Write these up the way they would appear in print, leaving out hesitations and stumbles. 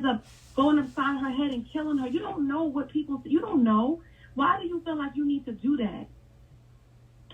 ends up going upside her head and killing her. You don't know what you don't know. Why do you feel like you need to do that?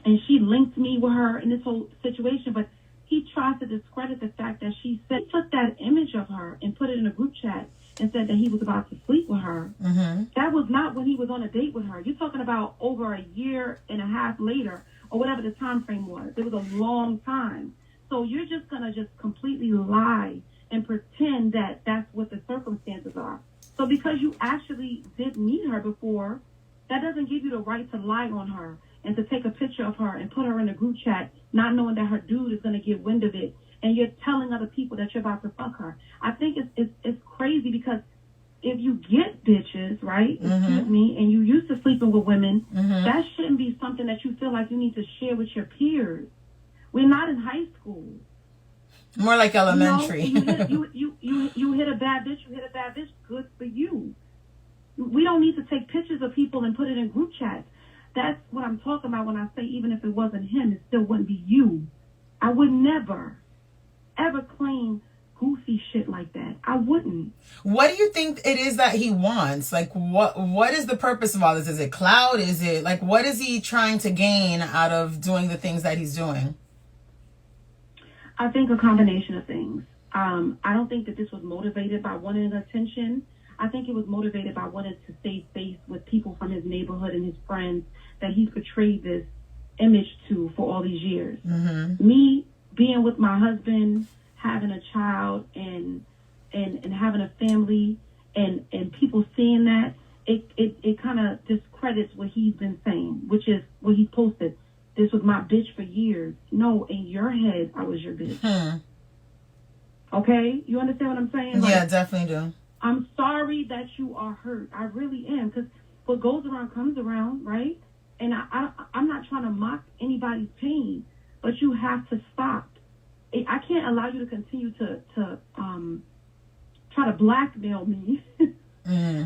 And she linked me with her in this whole situation, but he tries to discredit the fact that she took that image of her and put it in a group chat and said that he was about to sleep with her. Mm-hmm. That was not when he was on a date with her. You're talking about over a year and a half later, or whatever the time frame was. It was a long time. So you're just going to just completely lie and pretend that that's what the circumstances are. So because you actually did meet her before, that doesn't give you the right to lie on her and to take a picture of her and put her in a group chat, not knowing that her dude is going to get wind of it, and you're telling other people that you're about to fuck her. I think it's crazy, because if you get bitches, right, excuse me, and you used to sleeping with women, that shouldn't be something that you feel like you need to share with your peers. We're not in high school. More like elementary. You hit a bad bitch, good for you. We don't need to take pictures of people and put it in group chats. That's what I'm talking about when I say even if it wasn't him, it still wouldn't be you. I would never, ever claim goofy shit like that. I wouldn't. What do you think it is that he wants? Like, what is the purpose of all this? Is it clout? Is it, like, what is he trying to gain out of doing the things that he's doing? I think a combination of things. I don't think that this was motivated by wanting attention. I think it was motivated by wanting to save face with people from his neighborhood and his friends that he's portrayed this image to for all these years. Me being with my husband, having a child, and having a family, and people seeing that, it kind of discredits what he's been saying, which is what he posted. This was my bitch for years. No, in your head, I was your bitch. Okay? You understand what I'm saying? Yeah, definitely do. I'm sorry that you are hurt. I really am, because what goes around comes around, right? And I'm not trying to mock anybody's pain, but you have to stop. I can't allow you to continue to try to blackmail me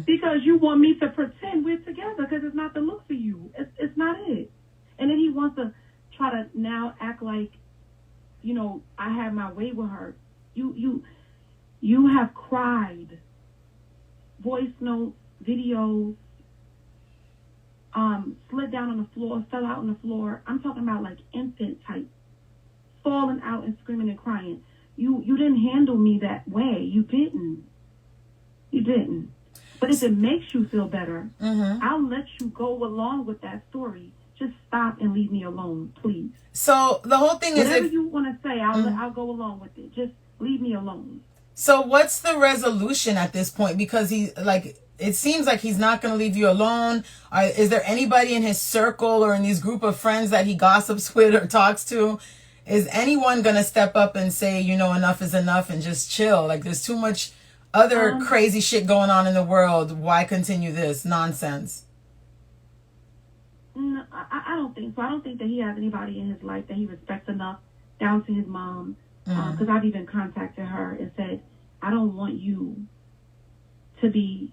because you want me to pretend we're together, because it's not the look for you. It's not it. And then he wants to try to now act like, you know, I had my way with her. You have cried. Voice notes, videos, slid down on the floor, fell out on the floor. I'm talking about like infant type, falling out and screaming and crying. You didn't handle me that way. You didn't. But if it makes you feel better, I'll let you go along with that story. Just stop and leave me alone, please. So the whole thing is, whatever you want to say, I'll go along with it. Just leave me alone. So what's the resolution at this point? Because it seems like he's not going to leave you alone. Is there anybody in his circle or in these group of friends that he gossips with or talks to? Is anyone going to step up and say, you know, enough is enough and just chill? Like, there's too much other crazy shit going on in the world. Why continue this nonsense? No, I don't think so. I don't think that he has anybody in his life that he respects enough, down to his mom. Because I've even contacted her and said, I don't want you to be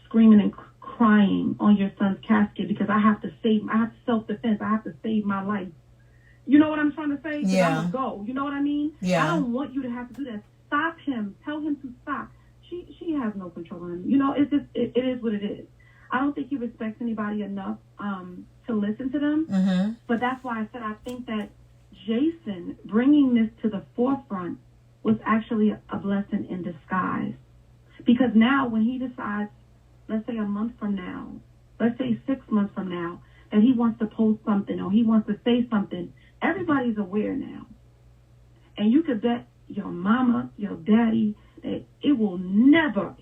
screaming and crying on your son's casket, because I have to self-defense. I have to save my life. You know what I'm trying to say? Yeah. I'm gonna go. You know what I mean? Yeah. I don't want you to have to do that. Stop him. Tell him to stop. She has no control on him. You know, it is what it is. I don't think he respects anybody enough to listen to them. But that's why I said I think that Jason bringing this to the forefront was actually a blessing in disguise. Because now when he decides, let's say a month from now, let's say 6 months from now, that he wants to post something or he wants to say something, everybody's aware now. And you could bet your mama, your daddy, that he will never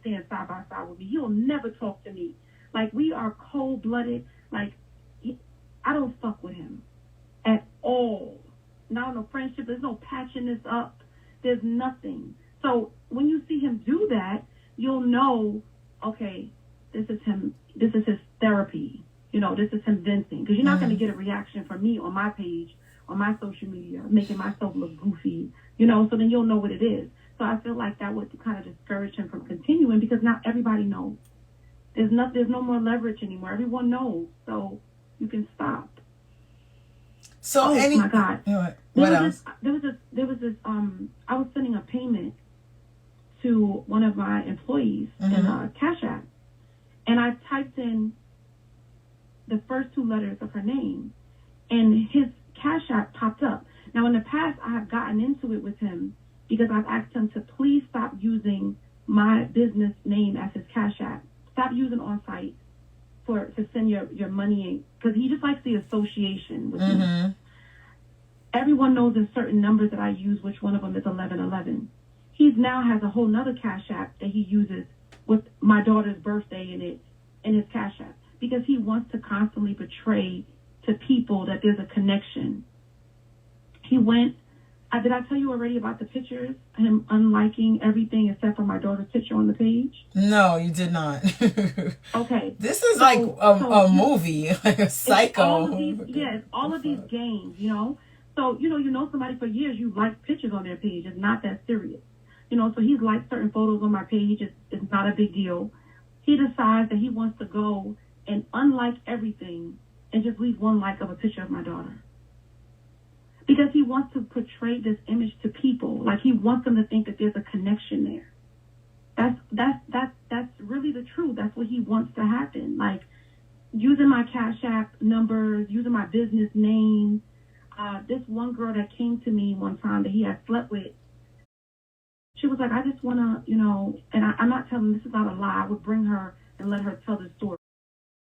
stand side by side with me. He will never talk to me. Like, we are cold-blooded. Like, I don't fuck with him at all. Not no friendship. There's no patching this up. There's nothing. So when you see him do that, you'll know, okay, this is him. This is his therapy. You know, this is him venting. Because you're not going to get a reaction from me on my page, on my social media, making myself look goofy. You know, so then you'll know what it is. So I feel like that would kind of discourage him from continuing, because now everybody knows. There's no more leverage anymore. Everyone knows. So you can stop. So my God. What else? There was this I was sending a payment to one of my employees in Cash App, and I typed in the first two letters of her name, and his Cash App popped up. Now, in the past, I have gotten into it with him because I've asked him to please stop using my business name as his Cash App. Stop using On Site to send your money in, because he just likes the association with me. Everyone knows there's certain numbers that I use, which one of them is 1111. He now has a whole nother Cash App that he uses with my daughter's birthday in it, in his Cash App, because he wants to constantly portray to people that there's a connection. He went, did I tell you already about the pictures? Him unliking everything except for my daughter's picture on the page? No, you did not. Okay. This is like a movie, like a Psycho. All of these games, you know. So, you know somebody for years, you like pictures on their page. It's not that serious. You know, so he's liked certain photos on my page. It's not a big deal. He decides that he wants to go and unlike everything and just leave one like of a picture of my daughter. Because he wants to portray this image to people. Like, he wants them to think that there's a connection there. That's really the truth. That's what he wants to happen. Like, using my Cash App numbers, using my business name. This one girl that came to me one time that he had slept with, she was like, I just want to, and I'm not telling, this is not a lie. I would bring her and let her tell the story.